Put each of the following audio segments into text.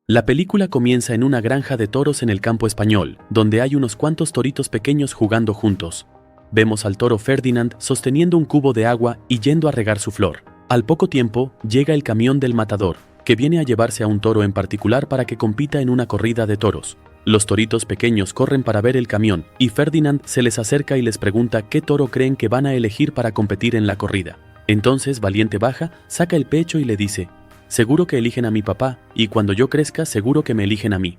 La película comienza en una granja de toros en el campo español, donde hay unos cuantos toritos pequeños jugando juntos. Vemos al toro Ferdinand sosteniendo un cubo de agua y yendo a regar su flor. Al poco tiempo, llega el camión del matador, que viene a llevarse a un toro en particular para que compita en una corrida de toros. Los toritos pequeños corren para ver el camión, y Ferdinand se les acerca y les pregunta qué toro creen que van a elegir para competir en la corrida. Entonces Valiente baja, saca el pecho y le dice: «Seguro que eligen a mi papá, y cuando yo crezca seguro que me eligen a mí».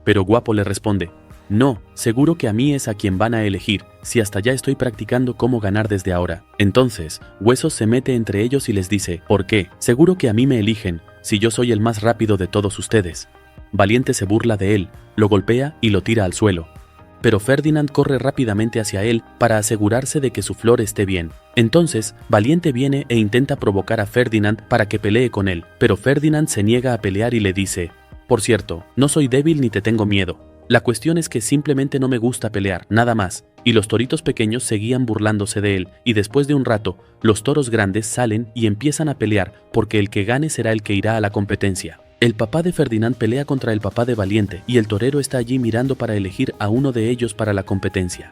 Pero Guapo le responde: «No, seguro que a mí es a quien van a elegir, si hasta ya estoy practicando cómo ganar desde ahora». Entonces, Huesos se mete entre ellos y les dice: «¿Por qué? Seguro que a mí me eligen, si yo soy el más rápido de todos ustedes». Valiente se burla de él, lo golpea y lo tira al suelo. Pero Ferdinand corre rápidamente hacia él para asegurarse de que su flor esté bien. Entonces, Valiente viene e intenta provocar a Ferdinand para que pelee con él, pero Ferdinand se niega a pelear y le dice: «Por cierto, no soy débil ni te tengo miedo. La cuestión es que simplemente no me gusta pelear, nada más». Y los toritos pequeños seguían burlándose de él, y después de un rato, los toros grandes salen y empiezan a pelear, porque el que gane será el que irá a la competencia. El papá de Ferdinand pelea contra el papá de Valiente, y el torero está allí mirando para elegir a uno de ellos para la competencia.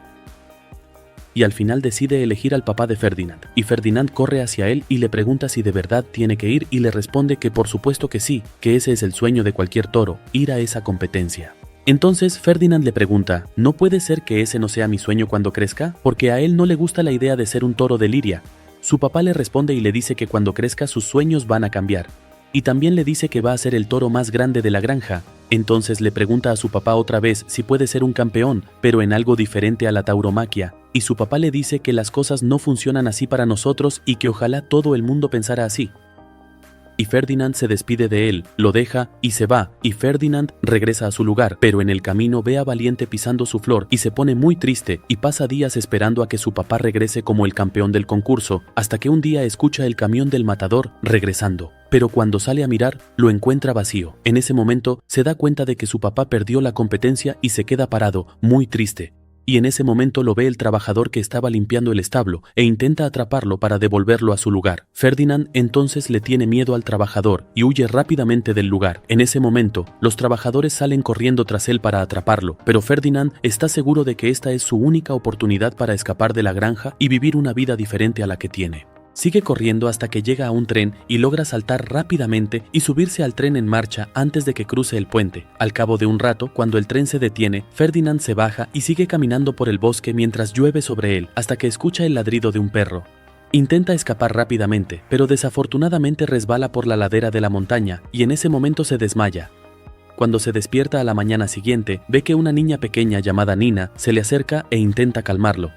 Y al final decide elegir al papá de Ferdinand, y Ferdinand corre hacia él y le pregunta si de verdad tiene que ir, y le responde que por supuesto que sí, que ese es el sueño de cualquier toro, ir a esa competencia. Entonces Ferdinand le pregunta: «¿No puede ser que ese no sea mi sueño cuando crezca? Porque a él no le gusta la idea de ser un toro de lidia». Su papá le responde y le dice que cuando crezca sus sueños van a cambiar. Y también le dice que va a ser el toro más grande de la granja. Entonces le pregunta a su papá otra vez si puede ser un campeón, pero en algo diferente a la tauromaquia. Y su papá le dice que las cosas no funcionan así para nosotros y que ojalá todo el mundo pensara así. Y Ferdinand se despide de él, lo deja y se va, y Ferdinand regresa a su lugar, pero en el camino ve a Valiente pisando su flor y se pone muy triste y pasa días esperando a que su papá regrese como el campeón del concurso, hasta que un día escucha el camión del matador regresando. Pero cuando sale a mirar, lo encuentra vacío. En ese momento se da cuenta de que su papá perdió la competencia y se queda parado, muy triste. Y en ese momento lo ve el trabajador que estaba limpiando el establo e intenta atraparlo para devolverlo a su lugar. Ferdinand entonces le tiene miedo al trabajador y huye rápidamente del lugar. En ese momento, los trabajadores salen corriendo tras él para atraparlo, pero Ferdinand está seguro de que esta es su única oportunidad para escapar de la granja y vivir una vida diferente a la que tiene. Sigue corriendo hasta que llega a un tren y logra saltar rápidamente y subirse al tren en marcha antes de que cruce el puente. Al cabo de un rato, cuando el tren se detiene, Ferdinand se baja y sigue caminando por el bosque mientras llueve sobre él, hasta que escucha el ladrido de un perro. Intenta escapar rápidamente, pero desafortunadamente resbala por la ladera de la montaña y en ese momento se desmaya. Cuando se despierta a la mañana siguiente, ve que una niña pequeña llamada Nina se le acerca e intenta calmarlo.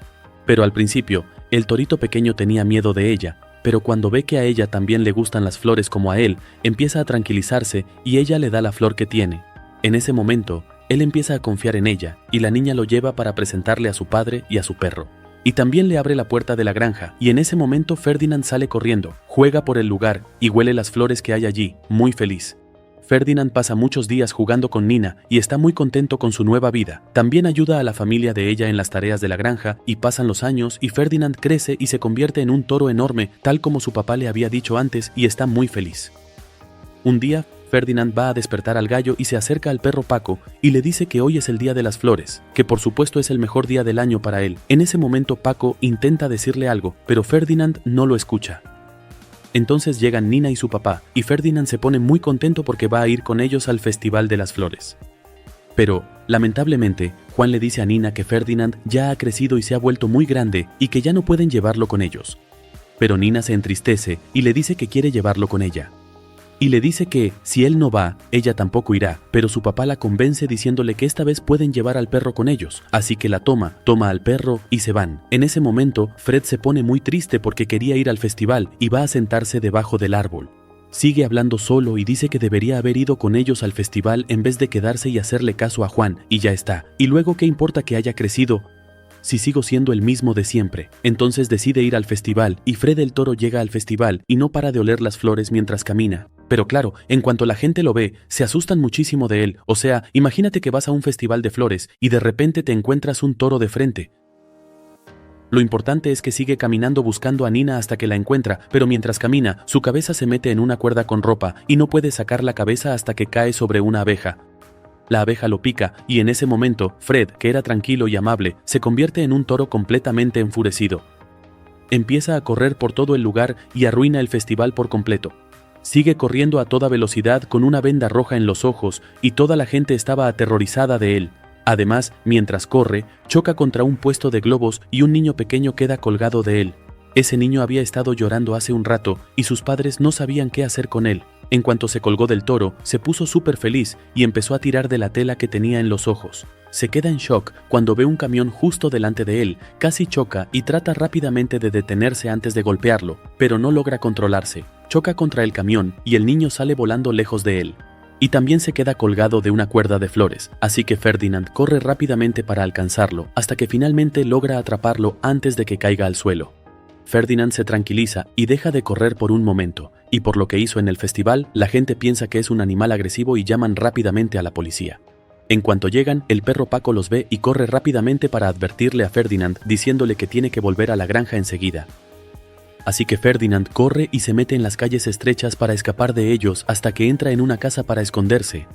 Pero al principio, el torito pequeño tenía miedo de ella, pero cuando ve que a ella también le gustan las flores como a él, empieza a tranquilizarse y ella le da la flor que tiene. En ese momento, él empieza a confiar en ella y la niña lo lleva para presentarle a su padre y a su perro. Y también le abre la puerta de la granja y en ese momento Ferdinand sale corriendo, juega por el lugar y huele las flores que hay allí, muy feliz. Ferdinand pasa muchos días jugando con Nina y está muy contento con su nueva vida. También ayuda a la familia de ella en las tareas de la granja y pasan los años y Ferdinand crece y se convierte en un toro enorme, tal como su papá le había dicho antes, y está muy feliz. Un día, Ferdinand va a despertar al gallo y se acerca al perro Paco y le dice que hoy es el día de las flores, que por supuesto es el mejor día del año para él. En ese momento Paco intenta decirle algo, pero Ferdinand no lo escucha. Entonces llegan Nina y su papá, y Ferdinand se pone muy contento porque va a ir con ellos al Festival de las Flores. Pero, lamentablemente, Juan le dice a Nina que Ferdinand ya ha crecido y se ha vuelto muy grande y que ya no pueden llevarlo con ellos. Pero Nina se entristece y le dice que quiere llevarlo con ella. Y le dice que, si él no va, ella tampoco irá, pero su papá la convence diciéndole que esta vez pueden llevar al perro con ellos, así que la toma al perro y se van. En ese momento, Fred se pone muy triste porque quería ir al festival y va a sentarse debajo del árbol. Sigue hablando solo y dice que debería haber ido con ellos al festival en vez de quedarse y hacerle caso a Juan, y ya está. Y luego, ¿qué importa que haya crecido si sigo siendo el mismo de siempre? Entonces decide ir al festival y Fred el toro llega al festival y no para de oler las flores mientras camina. Pero claro, en cuanto la gente lo ve, se asustan muchísimo de él. O sea, imagínate que vas a un festival de flores y de repente te encuentras un toro de frente. Lo importante es que sigue caminando buscando a Nina hasta que la encuentra, pero mientras camina, su cabeza se mete en una cuerda con ropa y no puede sacar la cabeza hasta que cae sobre una abeja. La abeja lo pica y en ese momento, Fred, que era tranquilo y amable, se convierte en un toro completamente enfurecido. Empieza a correr por todo el lugar y arruina el festival por completo. Sigue corriendo a toda velocidad con una venda roja en los ojos y toda la gente estaba aterrorizada de él. Además, mientras corre, choca contra un puesto de globos y un niño pequeño queda colgado de él. Ese niño había estado llorando hace un rato y sus padres no sabían qué hacer con él. En cuanto se colgó del toro, se puso súper feliz y empezó a tirar de la tela que tenía en los ojos. Se queda en shock cuando ve un camión justo delante de él, casi choca y trata rápidamente de detenerse antes de golpearlo, pero no logra controlarse. Choca contra el camión y el niño sale volando lejos de él. Y también se queda colgado de una cuerda de flores, así que Ferdinand corre rápidamente para alcanzarlo, hasta que finalmente logra atraparlo antes de que caiga al suelo. Ferdinand se tranquiliza y deja de correr por un momento, y por lo que hizo en el festival, la gente piensa que es un animal agresivo y llaman rápidamente a la policía. En cuanto llegan, el perro Paco los ve y corre rápidamente para advertirle a Ferdinand, diciéndole que tiene que volver a la granja enseguida. Así que Ferdinand corre y se mete en las calles estrechas para escapar de ellos hasta que entra en una casa para esconderse.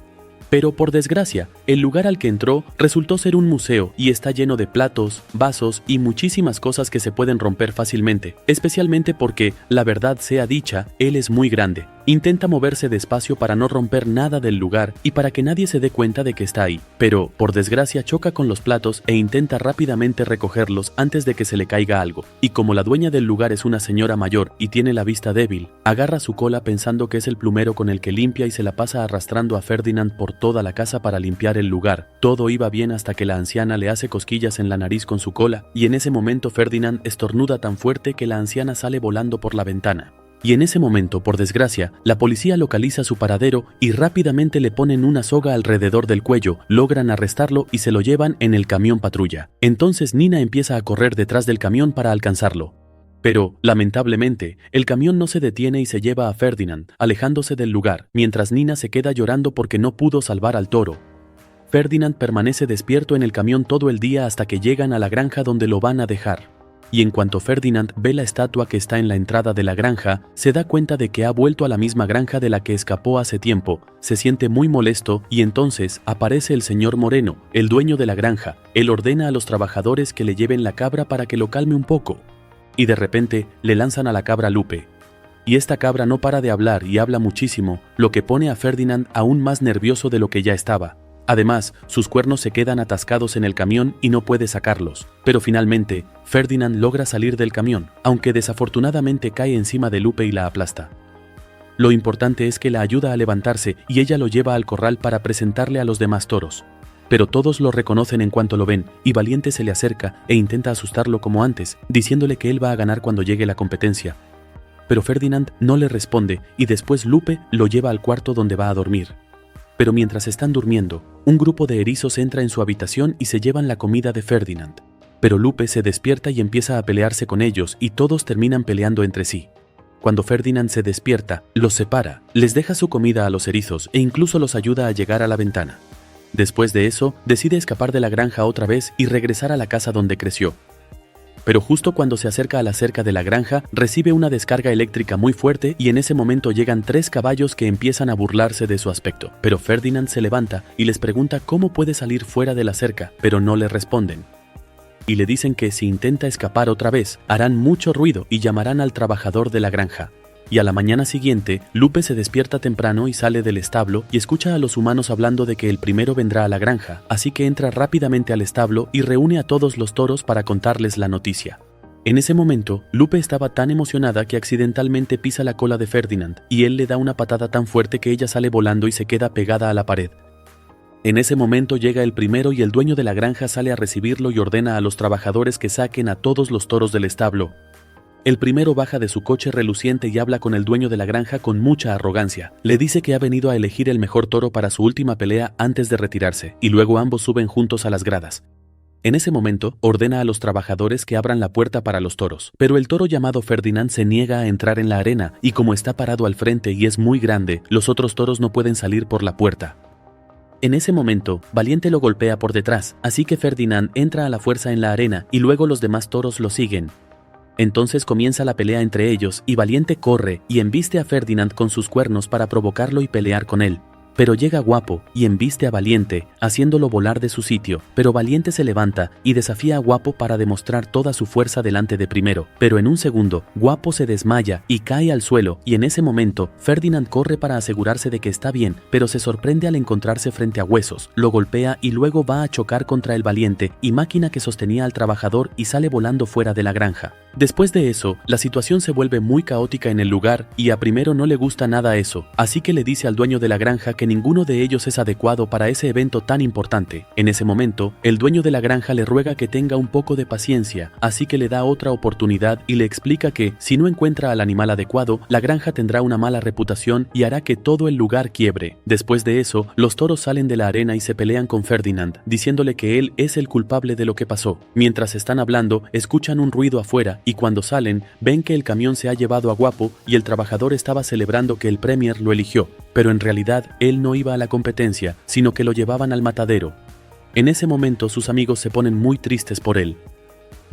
Pero por desgracia, el lugar al que entró resultó ser un museo y está lleno de platos, vasos y muchísimas cosas que se pueden romper fácilmente, especialmente porque, la verdad sea dicha, él es muy grande. Intenta moverse despacio para no romper nada del lugar y para que nadie se dé cuenta de que está ahí, pero, por desgracia, choca con los platos e intenta rápidamente recogerlos antes de que se le caiga algo. Y como la dueña del lugar es una señora mayor y tiene la vista débil, agarra su cola pensando que es el plumero con el que limpia y se la pasa arrastrando a Ferdinand por toda la casa para limpiar el lugar. Todo iba bien hasta que la anciana le hace cosquillas en la nariz con su cola, y en ese momento Ferdinand estornuda tan fuerte que la anciana sale volando por la ventana. Y en ese momento, por desgracia, la policía localiza su paradero y rápidamente le ponen una soga alrededor del cuello, logran arrestarlo y se lo llevan en el camión patrulla. Entonces Nina empieza a correr detrás del camión para alcanzarlo. Pero, lamentablemente, el camión no se detiene y se lleva a Ferdinand, alejándose del lugar, mientras Nina se queda llorando porque no pudo salvar al toro. Ferdinand permanece despierto en el camión todo el día hasta que llegan a la granja donde lo van a dejar. Y en cuanto Ferdinand ve la estatua que está en la entrada de la granja, se da cuenta de que ha vuelto a la misma granja de la que escapó hace tiempo, se siente muy molesto y entonces aparece el señor Moreno, el dueño de la granja. Él ordena a los trabajadores que le lleven la cabra para que lo calme un poco. Y de repente le lanzan a la cabra Lupe. Y esta cabra no para de hablar y habla muchísimo, lo que pone a Ferdinand aún más nervioso de lo que ya estaba. Además, sus cuernos se quedan atascados en el camión y no puede sacarlos. Pero finalmente, Ferdinand logra salir del camión, aunque desafortunadamente cae encima de Lupe y la aplasta. Lo importante es que la ayuda a levantarse y ella lo lleva al corral para presentarle a los demás toros. Pero todos lo reconocen en cuanto lo ven, y Valiente se le acerca e intenta asustarlo como antes, diciéndole que él va a ganar cuando llegue la competencia. Pero Ferdinand no le responde y después Lupe lo lleva al cuarto donde va a dormir. Pero mientras están durmiendo, un grupo de erizos entra en su habitación y se llevan la comida de Ferdinand. Pero Lupe se despierta y empieza a pelearse con ellos y todos terminan peleando entre sí. Cuando Ferdinand se despierta, los separa, les deja su comida a los erizos e incluso los ayuda a llegar a la ventana. Después de eso, decide escapar de la granja otra vez y regresar a la casa donde creció. Pero justo cuando se acerca a la cerca de la granja, recibe una descarga eléctrica muy fuerte y en ese momento llegan 3 caballos que empiezan a burlarse de su aspecto. Pero Ferdinand se levanta y les pregunta cómo puede salir fuera de la cerca, pero no le responden. Y le dicen que si intenta escapar otra vez, harán mucho ruido y llamarán al trabajador de la granja. Y a la mañana siguiente, Lupe se despierta temprano y sale del establo y escucha a los humanos hablando de que el primero vendrá a la granja, así que entra rápidamente al establo y reúne a todos los toros para contarles la noticia. En ese momento, Lupe estaba tan emocionada que accidentalmente pisa la cola de Ferdinand y él le da una patada tan fuerte que ella sale volando y se queda pegada a la pared. En ese momento llega el primero y el dueño de la granja sale a recibirlo y ordena a los trabajadores que saquen a todos los toros del establo. El primero baja de su coche reluciente y habla con el dueño de la granja con mucha arrogancia. Le dice que ha venido a elegir el mejor toro para su última pelea antes de retirarse, y luego ambos suben juntos a las gradas. En ese momento, ordena a los trabajadores que abran la puerta para los toros, pero el toro llamado Ferdinand se niega a entrar en la arena, y como está parado al frente y es muy grande, los otros toros no pueden salir por la puerta. En ese momento, Valiente lo golpea por detrás, así que Ferdinand entra a la fuerza en la arena y luego los demás toros lo siguen. Entonces comienza la pelea entre ellos y Valiente corre y embiste a Ferdinand con sus cuernos para provocarlo y pelear con él. Pero llega Guapo y embiste a Valiente, haciéndolo volar de su sitio, pero Valiente se levanta y desafía a Guapo para demostrar toda su fuerza delante de Primero, pero en un segundo, Guapo se desmaya y cae al suelo, y en ese momento, Ferdinand corre para asegurarse de que está bien, pero se sorprende al encontrarse frente a Huesos, lo golpea y luego va a chocar contra el Valiente y Máquina que sostenía al trabajador y sale volando fuera de la granja. Después de eso, la situación se vuelve muy caótica en el lugar y a Primero no le gusta nada eso, así que le dice al dueño de la granja que ninguno de ellos es adecuado para ese evento tan importante. En ese momento, el dueño de la granja le ruega que tenga un poco de paciencia, así que le da otra oportunidad y le explica que, si no encuentra al animal adecuado, la granja tendrá una mala reputación y hará que todo el lugar quiebre. Después de eso, los toros salen de la arena y se pelean con Ferdinand, diciéndole que él es el culpable de lo que pasó. Mientras están hablando, escuchan un ruido afuera y cuando salen, ven que el camión se ha llevado a Guapo y el trabajador estaba celebrando que el Premier lo eligió, pero en realidad él no iba a la competencia, sino que lo llevaban al matadero. En ese momento sus amigos se ponen muy tristes por él.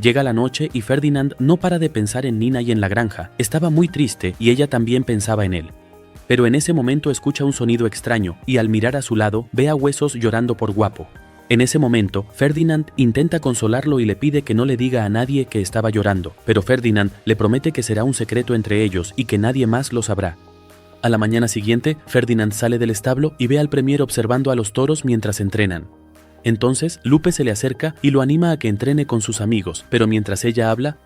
Llega la noche y Ferdinand no para de pensar en Nina y en la granja, estaba muy triste y ella también pensaba en él. Pero en ese momento escucha un sonido extraño y al mirar a su lado ve a Huesos llorando por Guapo. En ese momento, Ferdinand intenta consolarlo y le pide que no le diga a nadie que estaba llorando, pero Ferdinand le promete que será un secreto entre ellos y que nadie más lo sabrá. A la mañana siguiente, Ferdinand sale del establo y ve al Premier observando a los toros mientras entrenan. Entonces, Lupe se le acerca y lo anima a que entrene con sus amigos, pero mientras ella habla,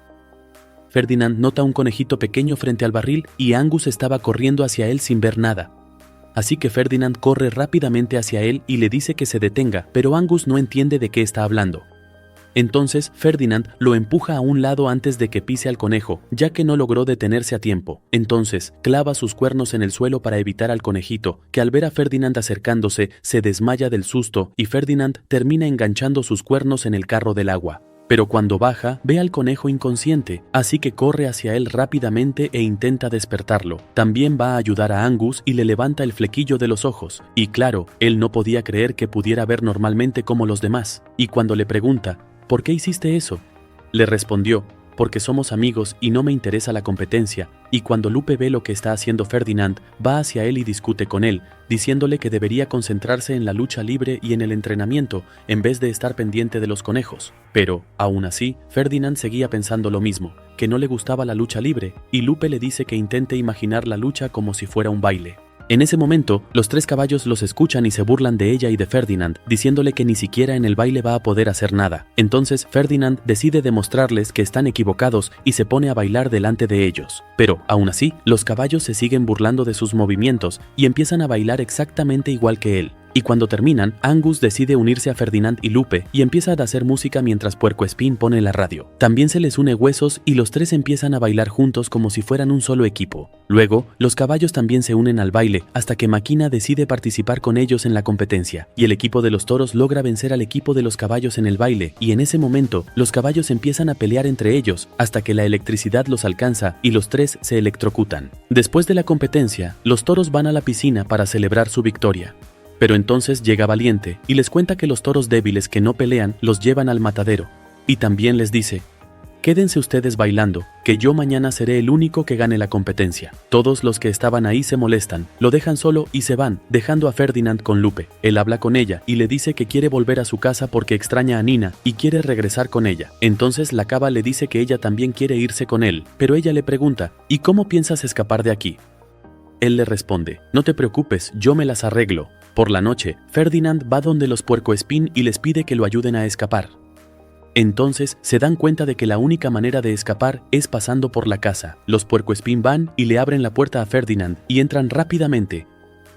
Ferdinand nota un conejito pequeño frente al barril y Angus estaba corriendo hacia él sin ver nada. Así que Ferdinand corre rápidamente hacia él y le dice que se detenga, pero Angus no entiende de qué está hablando. Entonces Ferdinand lo empuja a un lado antes de que pise al conejo, ya que no logró detenerse a tiempo. Entonces clava sus cuernos en el suelo para evitar al conejito, que al ver a Ferdinand acercándose se desmaya del susto y Ferdinand termina enganchando sus cuernos en el carro del agua. Pero cuando baja, ve al conejo inconsciente, así que corre hacia él rápidamente e intenta despertarlo. También va a ayudar a Angus y le levanta el flequillo de los ojos. Y claro, él no podía creer que pudiera ver normalmente como los demás. Y cuando le pregunta, ¿por qué hiciste eso?, le respondió, porque somos amigos y no me interesa la competencia. Y cuando Lupe ve lo que está haciendo Ferdinand, va hacia él y discute con él, diciéndole que debería concentrarse en la lucha libre y en el entrenamiento, en vez de estar pendiente de los conejos. Pero, aún así, Ferdinand seguía pensando lo mismo, que no le gustaba la lucha libre, y Lupe le dice que intente imaginar la lucha como si fuera un baile. En ese momento, los tres caballos los escuchan y se burlan de ella y de Ferdinand, diciéndole que ni siquiera en el baile va a poder hacer nada. Entonces Ferdinand decide demostrarles que están equivocados y se pone a bailar delante de ellos. Pero, aún así, los caballos se siguen burlando de sus movimientos y empiezan a bailar exactamente igual que él. Y cuando terminan, Angus decide unirse a Ferdinand y Lupe y empieza a hacer música mientras Puercoespín pone la radio. También se les une Huesos y los tres empiezan a bailar juntos como si fueran un solo equipo. Luego, los caballos también se unen al baile hasta que Máquina decide participar con ellos en la competencia y el equipo de los toros logra vencer al equipo de los caballos en el baile y en ese momento, los caballos empiezan a pelear entre ellos hasta que la electricidad los alcanza y los tres se electrocutan. Después de la competencia, los toros van a la piscina para celebrar su victoria. Pero entonces llega Valiente y les cuenta que los toros débiles que no pelean los llevan al matadero. Y también les dice, quédense ustedes bailando, que yo mañana seré el único que gane la competencia. Todos los que estaban ahí se molestan, lo dejan solo y se van, dejando a Ferdinand con Lupe. Él habla con ella y le dice que quiere volver a su casa porque extraña a Nina y quiere regresar con ella. Entonces la caba le dice que ella también quiere irse con él, pero ella le pregunta, ¿y cómo piensas escapar de aquí? Él le responde, no te preocupes, yo me las arreglo. Por la noche, Ferdinand va donde los Puercoespín y les pide que lo ayuden a escapar. Entonces se dan cuenta de que la única manera de escapar es pasando por la casa. Los Puercoespín van y le abren la puerta a Ferdinand y entran rápidamente.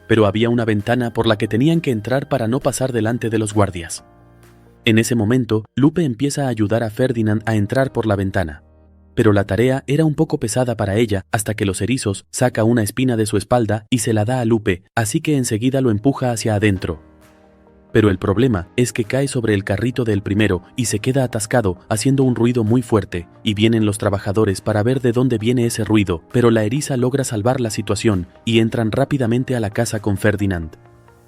Pero había una ventana por la que tenían que entrar para no pasar delante de los guardias. En ese momento, Lupe empieza a ayudar a Ferdinand a entrar por la ventana. Pero la tarea era un poco pesada para ella hasta que los erizos saca una espina de su espalda y se la da a Lupe, así que enseguida lo empuja hacia adentro. Pero el problema es que cae sobre el carrito del primero y se queda atascado haciendo un ruido muy fuerte, y vienen los trabajadores para ver de dónde viene ese ruido, pero la eriza logra salvar la situación y entran rápidamente a la casa con Ferdinand.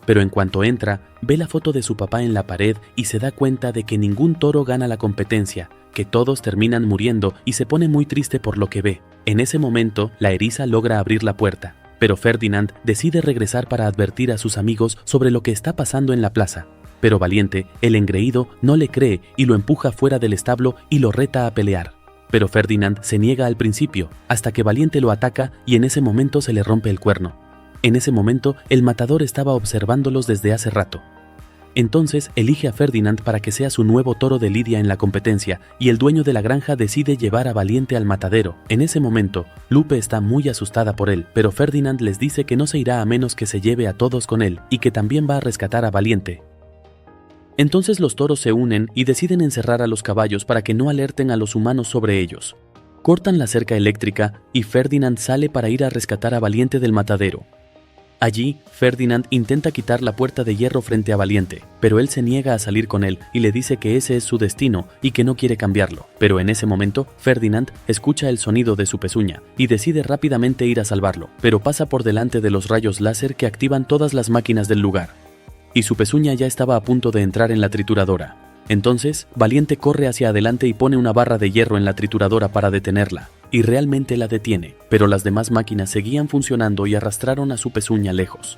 pero en cuanto entra, ve la foto de su papá en la pared y se da cuenta de que ningún toro gana la competencia, que todos terminan muriendo y se pone muy triste por lo que ve. En ese momento, la eriza logra abrir la puerta, pero Ferdinand decide regresar para advertir a sus amigos sobre lo que está pasando en la plaza. Pero Valiente, el engreído, no le cree y lo empuja fuera del establo y lo reta a pelear. Pero Ferdinand se niega al principio, hasta que Valiente lo ataca y en ese momento se le rompe el cuerno. En ese momento, el matador estaba observándolos desde hace rato. Entonces elige a Ferdinand para que sea su nuevo toro de lidia en la competencia y el dueño de la granja decide llevar a Valiente al matadero. En ese momento, Lupe está muy asustada por él, pero Ferdinand les dice que no se irá a menos que se lleve a todos con él y que también va a rescatar a Valiente. Entonces los toros se unen y deciden encerrar a los caballos para que no alerten a los humanos sobre ellos. Cortan la cerca eléctrica y Ferdinand sale para ir a rescatar a Valiente del matadero. Allí, Ferdinand intenta quitar la puerta de hierro frente a Valiente, pero él se niega a salir con él y le dice que ese es su destino y que no quiere cambiarlo. Pero en ese momento, Ferdinand escucha el sonido de su pezuña y decide rápidamente ir a salvarlo, pero pasa por delante de los rayos láser que activan todas las máquinas del lugar. Y su pezuña ya estaba a punto de entrar en la trituradora. Entonces, Valiente corre hacia adelante y pone una barra de hierro en la trituradora para detenerla. Y realmente la detiene, pero las demás máquinas seguían funcionando y arrastraron a su pezuña lejos.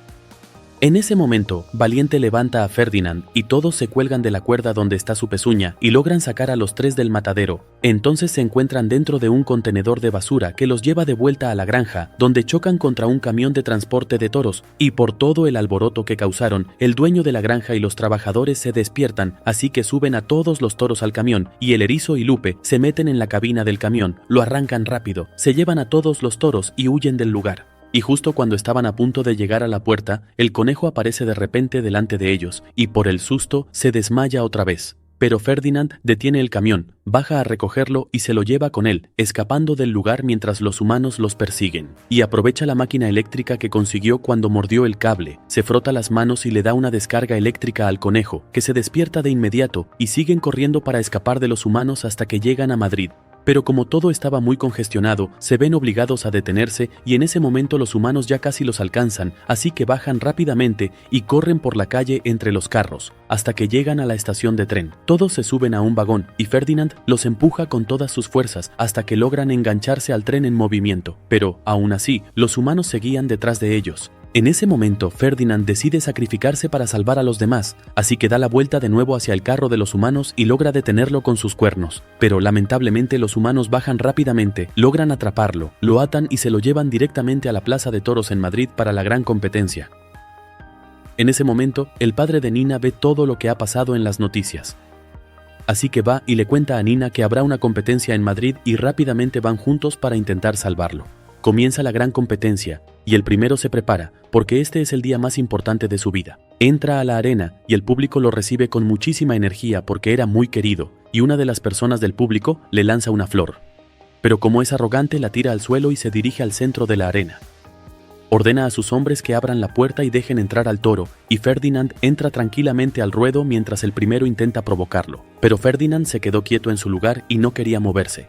En ese momento, Valiente levanta a Ferdinand y todos se cuelgan de la cuerda donde está su pezuña y logran sacar a los tres del matadero. Entonces se encuentran dentro de un contenedor de basura que los lleva de vuelta a la granja, donde chocan contra un camión de transporte de toros, y por todo el alboroto que causaron, el dueño de la granja y los trabajadores se despiertan, así que suben a todos los toros al camión, y el erizo y Lupe se meten en la cabina del camión, lo arrancan rápido, se llevan a todos los toros y huyen del lugar. Y justo cuando estaban a punto de llegar a la puerta, el conejo aparece de repente delante de ellos, y por el susto se desmaya otra vez. Pero Ferdinand detiene el camión, baja a recogerlo y se lo lleva con él, escapando del lugar mientras los humanos los persiguen. Y aprovecha la máquina eléctrica que consiguió cuando mordió el cable, se frota las manos y le da una descarga eléctrica al conejo, que se despierta de inmediato, y siguen corriendo para escapar de los humanos hasta que llegan a Madrid. Pero como todo estaba muy congestionado, se ven obligados a detenerse y en ese momento los humanos ya casi los alcanzan, así que bajan rápidamente y corren por la calle entre los carros, hasta que llegan a la estación de tren. Todos se suben a un vagón y Ferdinand los empuja con todas sus fuerzas hasta que logran engancharse al tren en movimiento. Pero, aún así, los humanos seguían detrás de ellos. En ese momento, Ferdinand decide sacrificarse para salvar a los demás, así que da la vuelta de nuevo hacia el carro de los humanos y logra detenerlo con sus cuernos. Pero lamentablemente los humanos bajan rápidamente, logran atraparlo, lo atan y se lo llevan directamente a la Plaza de Toros en Madrid para la gran competencia. En ese momento, el padre de Nina ve todo lo que ha pasado en las noticias. Así que va y le cuenta a Nina que habrá una competencia en Madrid y rápidamente van juntos para intentar salvarlo. Comienza la gran competencia, y el primero se prepara, porque este es el día más importante de su vida. Entra a la arena, y el público lo recibe con muchísima energía porque era muy querido, y una de las personas del público le lanza una flor. Pero como es arrogante, la tira al suelo y se dirige al centro de la arena. Ordena a sus hombres que abran la puerta y dejen entrar al toro, y Ferdinand entra tranquilamente al ruedo mientras el primero intenta provocarlo. Pero Ferdinand se quedó quieto en su lugar y no quería moverse.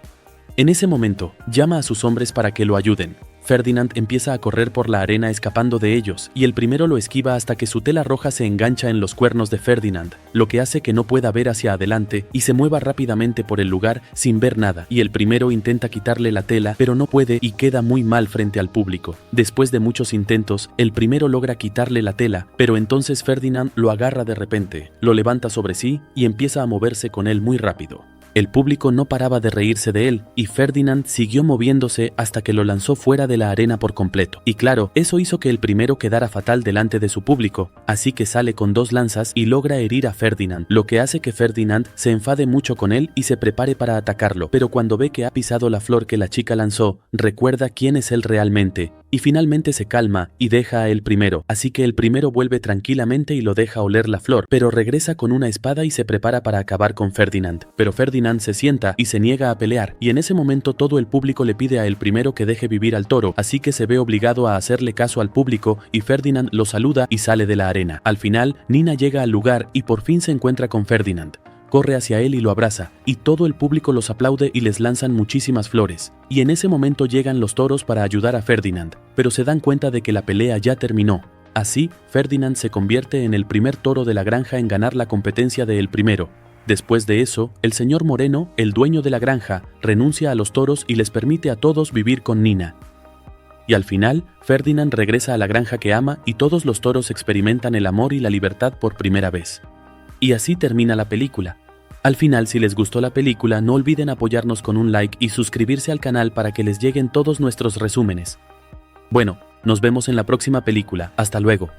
En ese momento, llama a sus hombres para que lo ayuden. Ferdinand empieza a correr por la arena escapando de ellos, y el primero lo esquiva hasta que su tela roja se engancha en los cuernos de Ferdinand, lo que hace que no pueda ver hacia adelante y se mueva rápidamente por el lugar sin ver nada, y el primero intenta quitarle la tela, pero no puede y queda muy mal frente al público. Después de muchos intentos, el primero logra quitarle la tela, pero entonces Ferdinand lo agarra de repente, lo levanta sobre sí y empieza a moverse con él muy rápido. El público no paraba de reírse de él, y Ferdinand siguió moviéndose hasta que lo lanzó fuera de la arena por completo. Y claro, eso hizo que el primero quedara fatal delante de su público, así que sale con 2 lanzas y logra herir a Ferdinand, lo que hace que Ferdinand se enfade mucho con él y se prepare para atacarlo. Pero cuando ve que ha pisado la flor que la chica lanzó, recuerda quién es él realmente, y finalmente se calma y deja a él primero, así que el primero vuelve tranquilamente y lo deja oler la flor, pero regresa con una espada y se prepara para acabar con Ferdinand. Pero Ferdinand se sienta y se niega a pelear, y en ese momento todo el público le pide a el primero que deje vivir al toro, así que se ve obligado a hacerle caso al público y Ferdinand lo saluda y sale de la arena. Al final, Nina llega al lugar y por fin se encuentra con Ferdinand. Corre hacia él y lo abraza, y todo el público los aplaude y les lanzan muchísimas flores. Y en ese momento llegan los toros para ayudar a Ferdinand, pero se dan cuenta de que la pelea ya terminó. Así, Ferdinand se convierte en el primer toro de la granja en ganar la competencia de el primero. Después de eso, el señor Moreno, el dueño de la granja, renuncia a los toros y les permite a todos vivir con Nina. Y al final, Ferdinand regresa a la granja que ama y todos los toros experimentan el amor y la libertad por primera vez. Y así termina la película. Al final, si les gustó la película, no olviden apoyarnos con un like y suscribirse al canal para que les lleguen todos nuestros resúmenes. Bueno, nos vemos en la próxima película. Hasta luego.